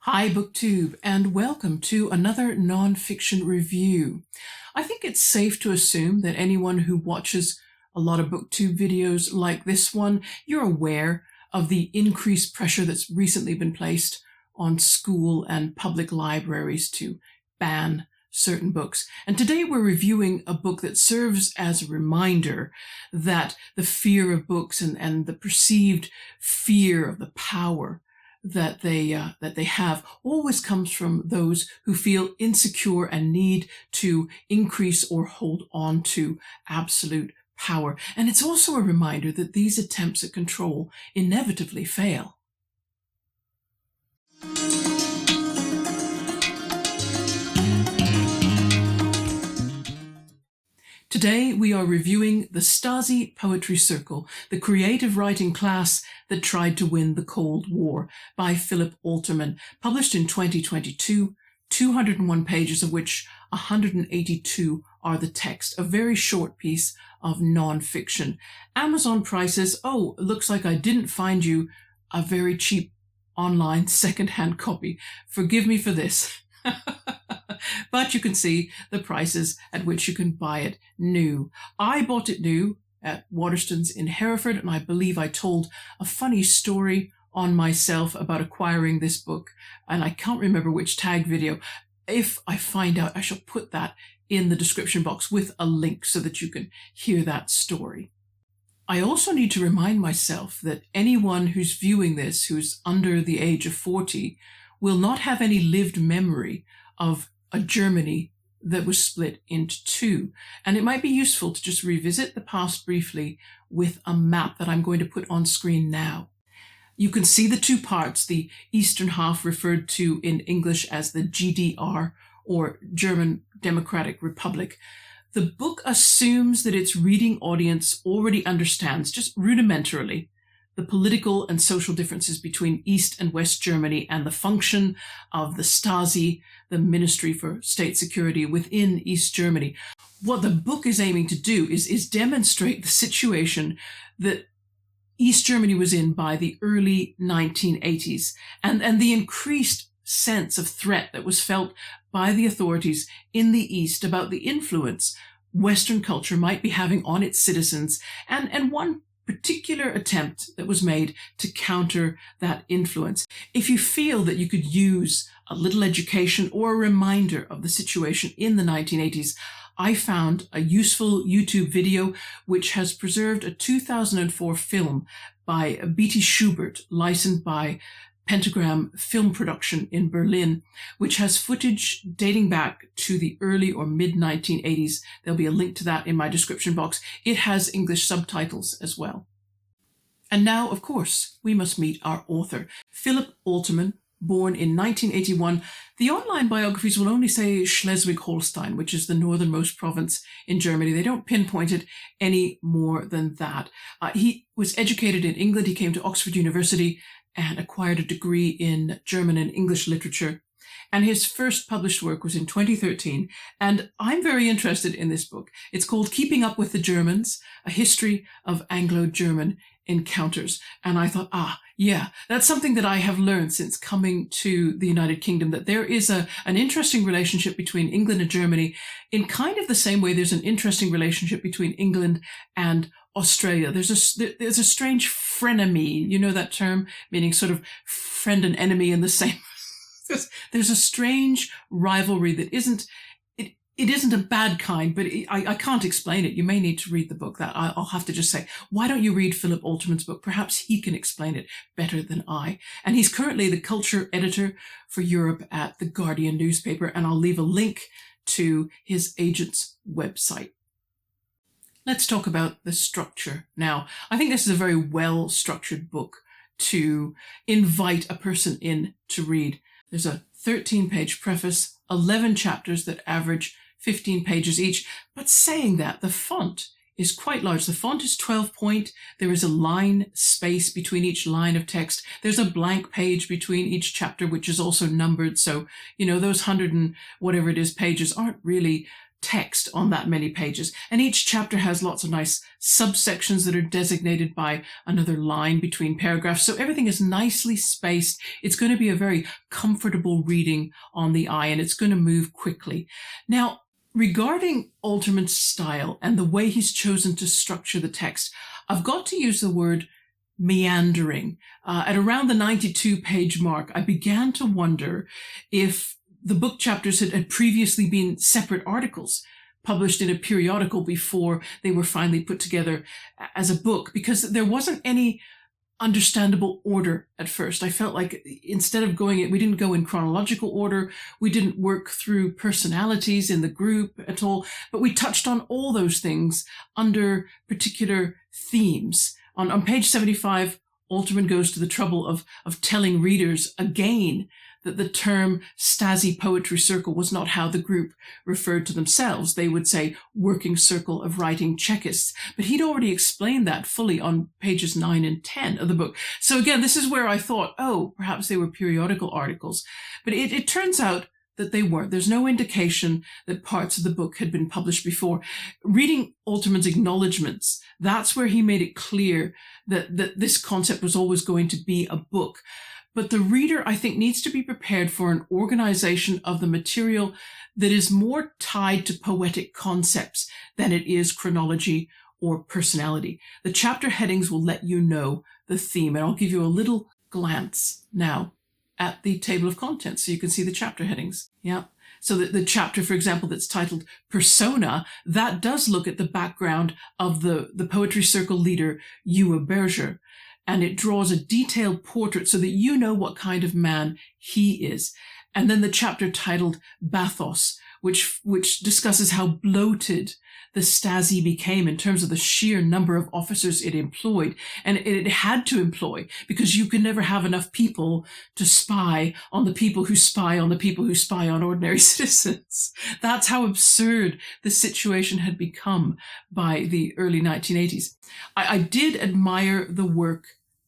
Hi, BookTube, and welcome to another nonfiction review. I think it's safe to assume that anyone who watches a lot of BookTube videos like this one, you're aware of the increased pressure that's recently been placed on school and public libraries to ban certain books. And today we're reviewing a book that serves as a reminder that the fear of books and the perceived fear of the power that they have always comes from those who feel insecure and need to increase or hold on to absolute power. And it's also a reminder that these attempts at control inevitably fail. Today we are reviewing the Stasi Poetry Circle, the creative writing class that tried to win the Cold War, by Philip Oltermann, published in 2022, 201 pages of which 182 are the text, a very short piece of non-fiction. Amazon prices, looks like I didn't find you a very cheap online second-hand copy. Forgive me for this. But you can see the prices at which you can buy it new. I bought it new at Waterstones in Hereford, and I believe I told a funny story on myself about acquiring this book, and I can't remember which tag video. If I find out, I shall put that in the description box with a link so that you can hear that story. I also need to remind myself that anyone who's viewing this who's under the age of 40 will not have any lived memory of a Germany that was split into two. And it might be useful to just revisit the past briefly with a map that I'm going to put on screen now. You can see the two parts, the eastern half referred to in English as the GDR, or German Democratic Republic. The book assumes that its reading audience already understands, just rudimentarily, the political and social differences between East and West Germany and the function of the Stasi, the Ministry for State Security within East Germany. What the book is aiming to do is demonstrate the situation that East Germany was in by the early 1980s and the increased sense of threat that was felt by the authorities in the East about the influence Western culture might be having on its citizens, and one particular attempt that was made to counter that influence. If you feel that you could use a little education or a reminder of the situation in the 1980s, I found a useful YouTube video which has preserved a 2004 film by B.T. Schubert, licensed by Pentagram Film Production in Berlin, which has footage dating back to the early or mid-1980s. There'll be a link to that in my description box. It has English subtitles as well. And now, of course, we must meet our author, Philip Oltermann, born in 1981. The online biographies will only say Schleswig-Holstein, which is the northernmost province in Germany. They don't pinpoint it any more than that. He was educated in England. He came to Oxford University and acquired a degree in German and English literature. And his first published work was in 2013. And I'm very interested in this book. It's called Keeping Up with the Germans, A History of Anglo-German Encounters. And I thought, that's something that I have learned since coming to the United Kingdom, that there is an interesting relationship between England and Germany in kind of the same way there's an interesting relationship between England and Australia. There's a strange frenemy, you know that term, meaning sort of friend and enemy in the same. There's a strange rivalry that isn't a bad kind, but I can't explain it. You may need to read the book. That I'll have to just say, why don't you read Philip Oltermann's book? Perhaps he can explain it better than I. And he's currently the culture editor for Europe at the Guardian newspaper, and I'll leave a link to his agent's website. Let's talk about the structure now. I think this is a very well-structured book to invite a person in to read. There's a 13-page preface, 11 chapters that average 15 pages each. But saying that, the font is quite large. The font is 12 point. There is a line space between each line of text. There's a blank page between each chapter, which is also numbered. So, those 100 and whatever it is pages aren't really text on that many pages. And each chapter has lots of nice subsections that are designated by another line between paragraphs. So everything is nicely spaced. It's going to be a very comfortable reading on the eye, and it's going to move quickly. Now, regarding Oltermann's style and the way he's chosen to structure the text, I've got to use the word meandering. At around the 92-page mark, I began to wonder if the book chapters had previously been separate articles published in a periodical before they were finally put together as a book, because there wasn't any understandable order at first. I felt like instead of we didn't go in chronological order, we didn't work through personalities in the group at all, but we touched on all those things under particular themes. On page 75, Oltermann goes to the trouble of telling readers again that the term Stasi Poetry Circle was not how the group referred to themselves. They would say working circle of writing Czechists. But he'd already explained that fully on pages 9 and 10 of the book. So again, this is where I thought, perhaps they were periodical articles. But it turns out that they weren't. There's no indication that parts of the book had been published before. Reading Oltermann's acknowledgements, that's where he made it clear that this concept was always going to be a book. But the reader, I think, needs to be prepared for an organization of the material that is more tied to poetic concepts than it is chronology or personality. The chapter headings will let you know the theme, and I'll give you a little glance now at the table of contents so you can see the chapter headings. Yeah. So the chapter, for example, that's titled Persona, that does look at the background of the Poetry Circle leader, Ewe Berger. And it draws a detailed portrait so that you know what kind of man he is. And then the chapter titled Bathos, which discusses how bloated the Stasi became in terms of the sheer number of officers it employed. And it had to employ, because you can never have enough people to spy on the people who spy on the people who spy on ordinary citizens. That's how absurd the situation had become by the early 1980s. I did admire the work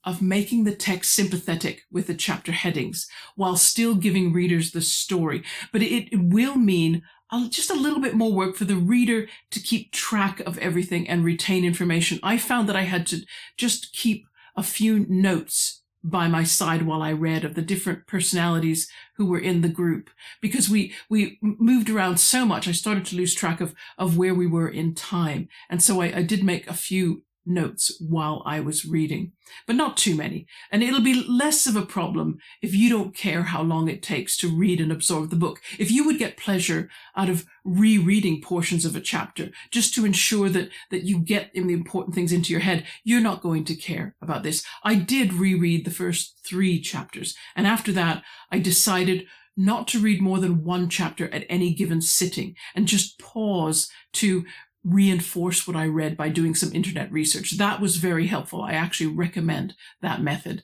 of making the text sympathetic with the chapter headings while still giving readers the story. But it will mean just a little bit more work for the reader to keep track of everything and retain information. I found that I had to just keep a few notes by my side while I read of the different personalities who were in the group, because we moved around so much. I started to lose track of where we were in time. And so I did make a few notes while I was reading, but not too many. And it'll be less of a problem if you don't care how long it takes to read and absorb the book. If you would get pleasure out of rereading portions of a chapter just to ensure that you get the important things into your head, you're not going to care about this. I did reread the first 3 chapters, and after that I decided not to read more than 1 chapter at any given sitting and just pause to reinforce what I read by doing some internet research. That was very helpful. I actually recommend that method.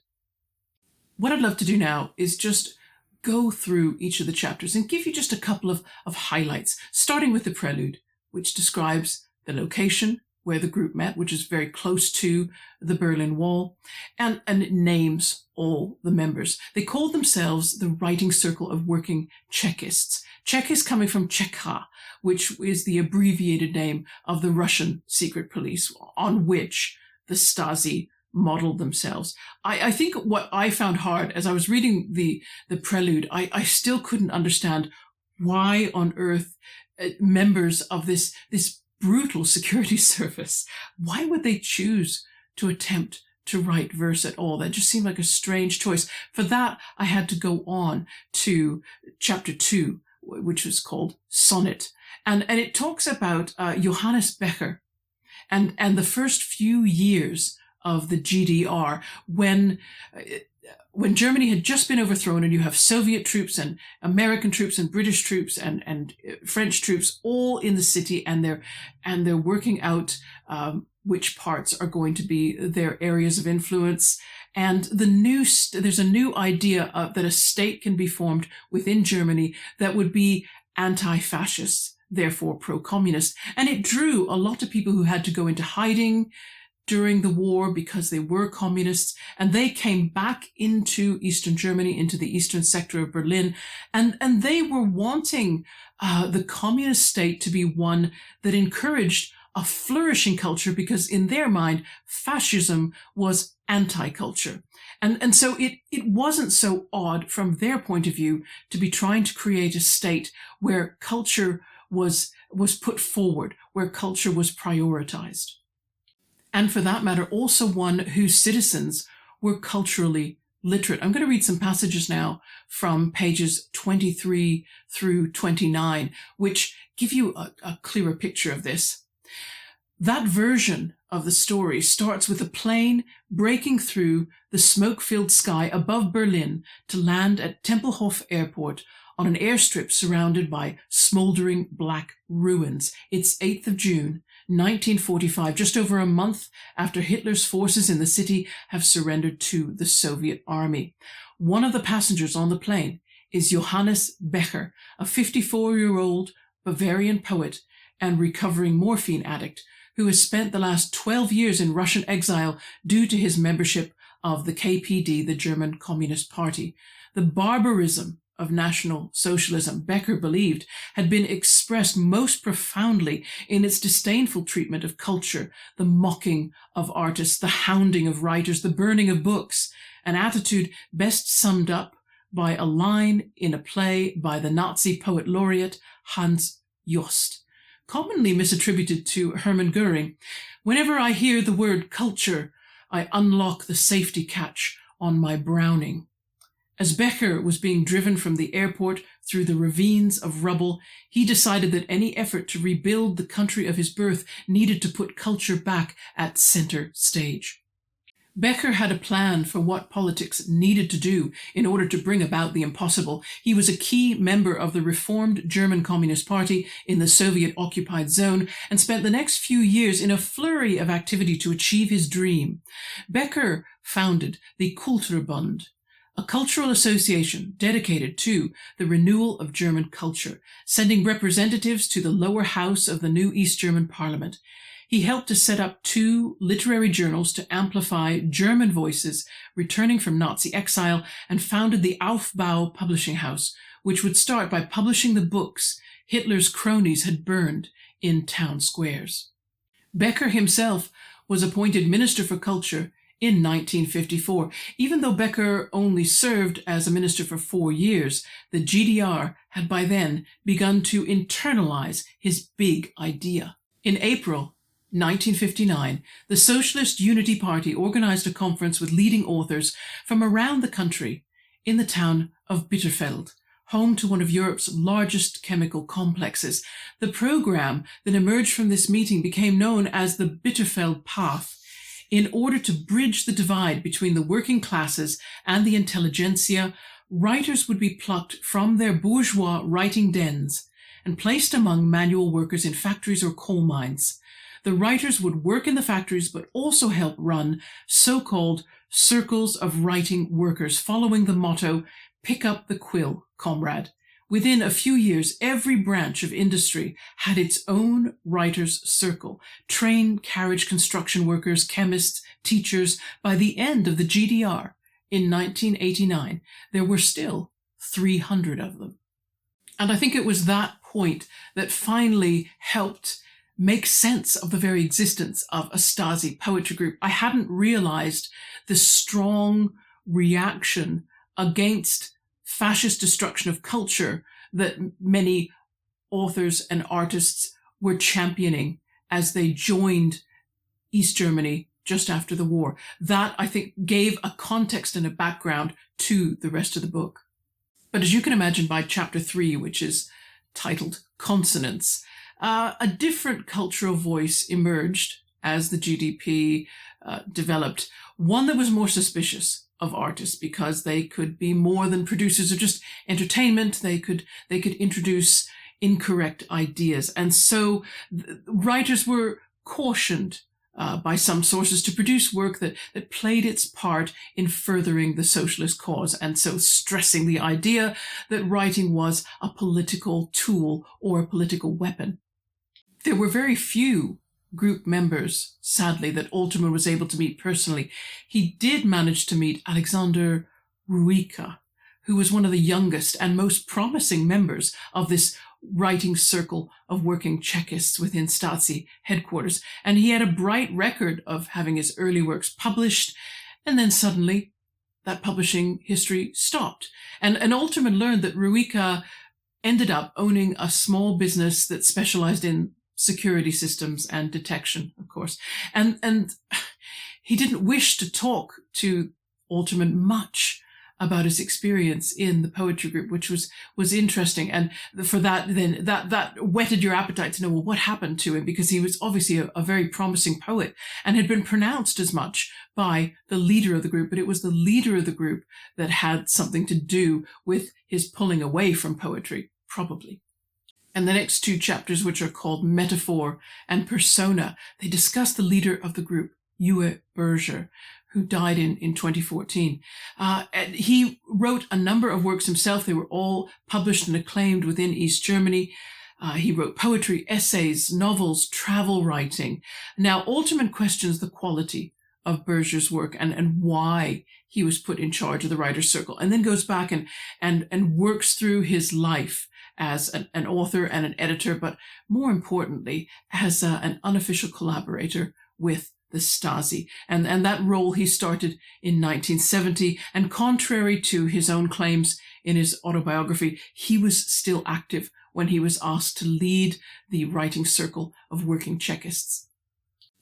What I'd love to do now is just go through each of the chapters and give you just a couple of highlights, starting with the prelude, which describes the location where the group met, which is very close to the Berlin Wall, and it names all the members. They called themselves the Writing Circle of Working Czechists. Czech coming from Czechia, which is the abbreviated name of the Russian secret police on which the Stasi modeled themselves. I think what I found hard as I was reading the prelude, I still couldn't understand why on earth members of this brutal security service, why would they choose to attempt to write verse at all? That just seemed like a strange choice. For that, I had to go on to chapter 2, which was called Sonnet. And it talks about Johannes Becher and the first few years of the GDR when Germany had just been overthrown, and you have Soviet troops and American troops and British troops and French troops all in the city, and they're working out which parts are going to be their areas of influence. And there's a new idea that a state can be formed within Germany that would be anti-fascist, therefore pro-communist. And it drew a lot of people who had to go into hiding, during the war because they were communists, and they came back into Eastern Germany, into the eastern sector of Berlin, and they were wanting the communist state to be one that encouraged a flourishing culture, because in their mind, fascism was anti-culture. And so it wasn't so odd from their point of view to be trying to create a state where culture was put forward, where culture was prioritized. And for that matter, also one whose citizens were culturally literate. I'm going to read some passages now from pages 23 through 29, which give you a clearer picture of this. That version of the story starts with a plane breaking through the smoke-filled sky above Berlin to land at Tempelhof Airport on an airstrip surrounded by smoldering black ruins. It's 8th of June, 1945, just over a month after Hitler's forces in the city have surrendered to the Soviet army. One of the passengers on the plane is Johannes Becher, a 54-year-old Bavarian poet and recovering morphine addict who has spent the last 12 years in Russian exile due to his membership of the KPD, the German Communist Party. The barbarism of National Socialism, Becker believed, had been expressed most profoundly in its disdainful treatment of culture, the mocking of artists, the hounding of writers, the burning of books, an attitude best summed up by a line in a play by the Nazi poet laureate Hans Jost, commonly misattributed to Hermann Goering. Whenever I hear the word culture, I unlock the safety catch on my Browning. As Becker was being driven from the airport through the ravines of rubble, he decided that any effort to rebuild the country of his birth needed to put culture back at center stage. Becker had a plan for what politics needed to do in order to bring about the impossible. He was a key member of the reformed German Communist Party in the Soviet-occupied zone and spent the next few years in a flurry of activity to achieve his dream. Becker founded the Kulturbund, a cultural association dedicated to the renewal of German culture, sending representatives to the lower house of the new East German parliament. He helped to set up 2 literary journals to amplify German voices returning from Nazi exile, and founded the Aufbau publishing house, which would start by publishing the books Hitler's cronies had burned in town squares. Becker himself was appointed Minister for Culture in 1954. Even though Becker only served as a minister for 4 years, the GDR had by then begun to internalize his big idea. In April 1959, the Socialist Unity Party organized a conference with leading authors from around the country in the town of Bitterfeld, home to one of Europe's largest chemical complexes. The program that emerged from this meeting became known as the Bitterfeld Path. In order to bridge the divide between the working classes and the intelligentsia, writers would be plucked from their bourgeois writing dens and placed among manual workers in factories or coal mines. The writers would work in the factories but also help run so-called circles of writing workers, following the motto, "Pick up the quill, comrade." Within a few years, every branch of industry had its own writers' circle: train carriage construction workers, chemists, teachers. By the end of the GDR in 1989, there were still 300 of them. And I think it was that point that finally helped make sense of the very existence of a Stasi poetry group. I hadn't realized the strong reaction against fascist destruction of culture that many authors and artists were championing as they joined East Germany just after the war. That, I think, gave a context and a background to the rest of the book. But as you can imagine, by chapter 3, which is titled Consonants, a different cultural voice emerged as the GDP developed, one that was more suspicious of artists because they could be more than producers of just entertainment. They could introduce incorrect ideas. And so writers were cautioned by some sources to produce work that played its part in furthering the socialist cause, and so stressing the idea that writing was a political tool or a political weapon. There were very few group members, sadly, that Oltermann was able to meet personally. He did manage to meet Alexander Ruika, who was one of the youngest and most promising members of this writing circle of working Czechists within Stasi headquarters. And he had a bright record of having his early works published, and then suddenly that publishing history stopped. And Oltermann learned that Ruika ended up owning a small business that specialized in security systems and detection, of course. And he didn't wish to talk to Oltermann much about his experience in the poetry group, which was interesting. And for that, then that whetted your appetite to know, well, what happened to him? Because he was obviously a very promising poet and had been pronounced as much by the leader of the group, but it was the leader of the group that had something to do with his pulling away from poetry, probably. And the next two chapters, which are called Metaphor and Persona, they discuss the leader of the group, Uwe Berger, who died in 2014. And he wrote a number of works himself. They were all published and acclaimed within East Germany. He wrote poetry, essays, novels, travel writing. Now, Oltermann questions the quality of Berger's work and why he was put in charge of the Writers' Circle, and then goes back and works through his life as an author and an editor, but more importantly, as an unofficial collaborator with the Stasi. And that role he started in 1970. And contrary to his own claims in his autobiography, he was still active when he was asked to lead the writing circle of working Czechists.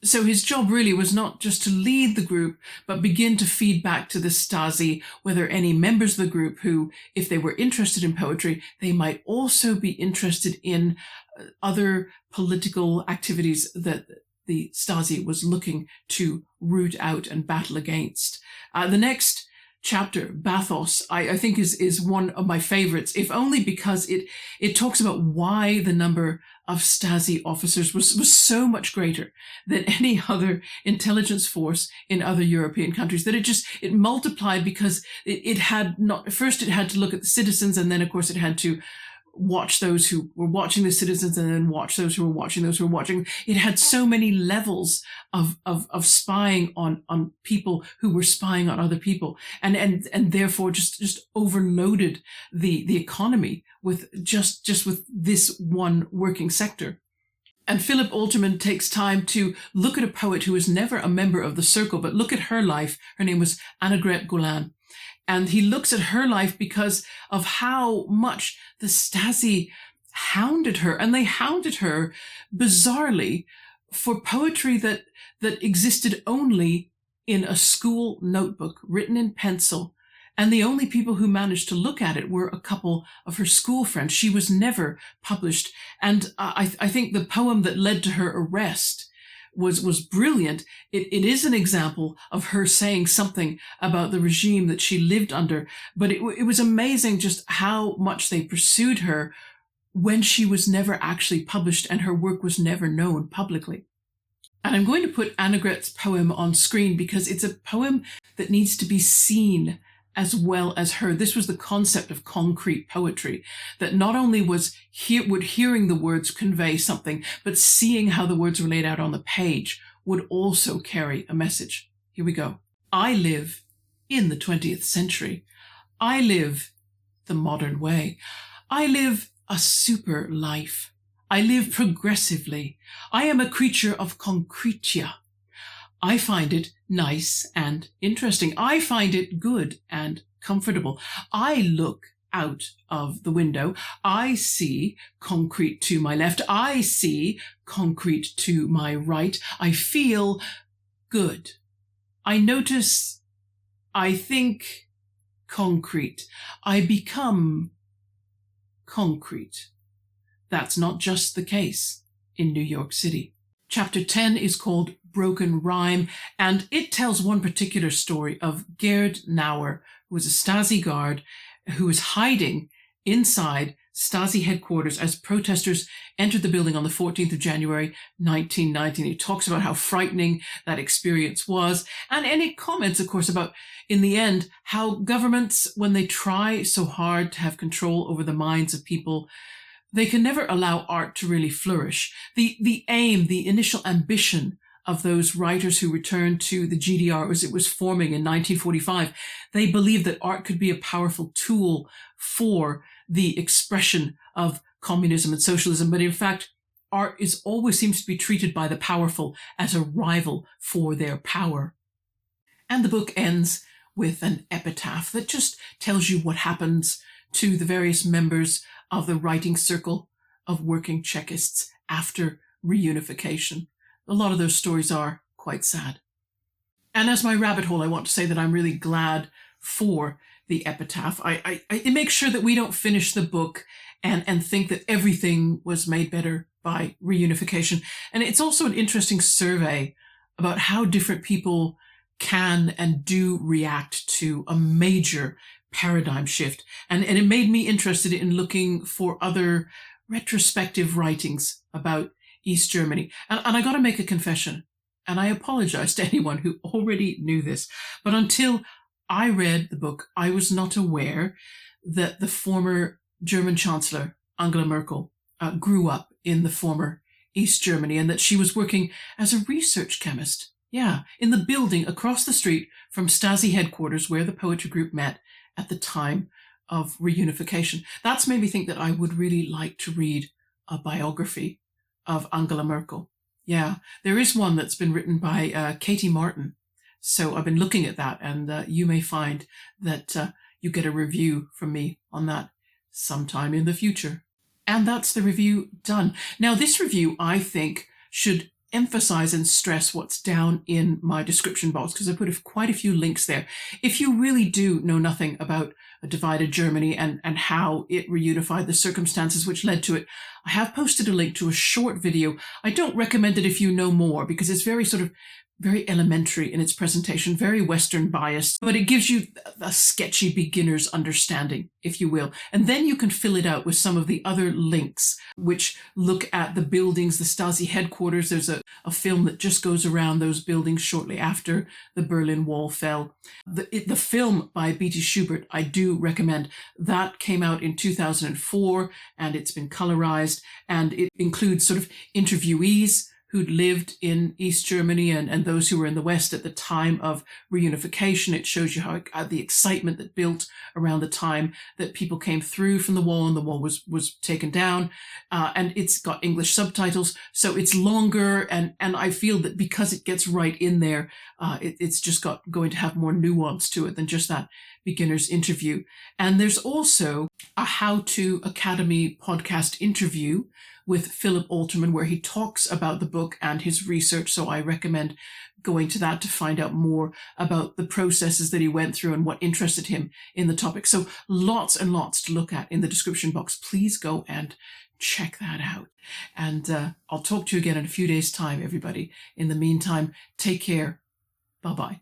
So his job really was not just to lead the group, but begin to feed back to the Stasi whether any members of the group who, if they were interested in poetry, they might also be interested in other political activities that the Stasi was looking to root out and battle against. The next chapter, Bathos, I think is one of my favorites, if only because it talks about why the number of Stasi officers was so much greater than any other intelligence force in other European countries, that it multiplied because it had to look at the citizens, and then of course it had to watch those who were watching the citizens, and then watch those who were watching those who were watching. It had so many levels of spying on people who were spying on other people, and therefore just overloaded the economy with just with this one working sector. And Philip Oltermann takes time to look at a poet who was never a member of the circle, but look at her life. Her name was Annegret Golan. And he looks at her life because of how much the Stasi hounded her. And they hounded her, bizarrely, for poetry that existed only in a school notebook, written in pencil. And the only people who managed to look at it were a couple of her school friends. She was never published. And I think the poem that led to her arrest was brilliant. It is an example of her saying something about the regime that she lived under, but it was amazing just how much they pursued her when she was never actually published and her work was never known publicly. And I'm going to put Annegret's poem on screen because it's a poem that needs to be seen as well as heard. This was the concept of concrete poetry, that not only would hearing the words convey something, but seeing how the words were laid out on the page would also carry a message. Here we go. I live in the 20th century. I live the modern way. I live a super life. I live progressively. I am a creature of concretia. I find it nice and interesting. I find it good and comfortable. I look out of the window. I see concrete to my left. I see concrete to my right. I feel good. I notice, I think concrete. I become concrete. That's not just the case in New York City. Chapter 10 is called Broken Rhyme, and it tells one particular story of Gerd Nauer, who was a Stasi guard who was hiding inside Stasi headquarters as protesters entered the building on the 14th of January, 1919. He talks about how frightening that experience was, and he comments, of course, about, in the end, how governments, when they try so hard to have control over the minds of people, they can never allow art to really flourish. The aim, the initial ambition of those writers who returned to the GDR as it was forming in 1945, they believed that art could be a powerful tool for the expression of communism and socialism. But in fact, art always seems to be treated by the powerful as a rival for their power. And the book ends with an epitaph that just tells you what happens to the various members of the writing circle of working Czechists after reunification. A lot of those stories are quite sad. And as my rabbit hole, I want to say that I'm really glad for the epitaph. It makes sure that we don't finish the book and think that everything was made better by reunification. And it's also an interesting survey about how different people can and do react to a major paradigm shift. And it made me interested in looking for other retrospective writings about East Germany. And I got to make a confession, and I apologize to anyone who already knew this, but until I read the book, I was not aware that the former German Chancellor, Angela Merkel, grew up in the former East Germany, and that she was working as a research chemist. Yeah, in the building across the street from Stasi headquarters where the poetry group met at the time of reunification. That's made me think that I would really like to read a biography of Angela Merkel. Yeah, there is one that's been written by Katie Martin. So I've been looking at that, and you may find that you get a review from me on that sometime in the future. And that's the review done. Now, this review, I think, should emphasize and stress what's down in my description box, because I put quite a few links there. If you really do know nothing about a divided Germany and how it reunified, the circumstances which led to it, I have posted a link to a short video. I don't recommend it if you know more, because it's very elementary in its presentation, very Western biased, but it gives you a sketchy beginner's understanding, if you will. And then you can fill it out with some of the other links, which look at the buildings, the Stasi headquarters. There's a film that just goes around those buildings shortly after the Berlin Wall fell. The film by B.T. Schubert, I do recommend. That came out in 2004, and it's been colorized, and it includes sort of interviewees who'd lived in East Germany and those who were in the West at the time of reunification. It shows you how the excitement that built around the time that people came through from the wall and the wall was taken down. And it's got English subtitles, so it's longer. And I feel that because it gets right in there, it's just going to have more nuance to it than just that beginner's interview. And there's also a How to Academy podcast interview with Philip Oltermann, where he talks about the book and his research. So I recommend going to that to find out more about the processes that he went through and what interested him in the topic. So lots and lots to look at in the description box. Please go and check that out. And I'll talk to you again in a few days' time, everybody. In the meantime, take care. Bye-bye.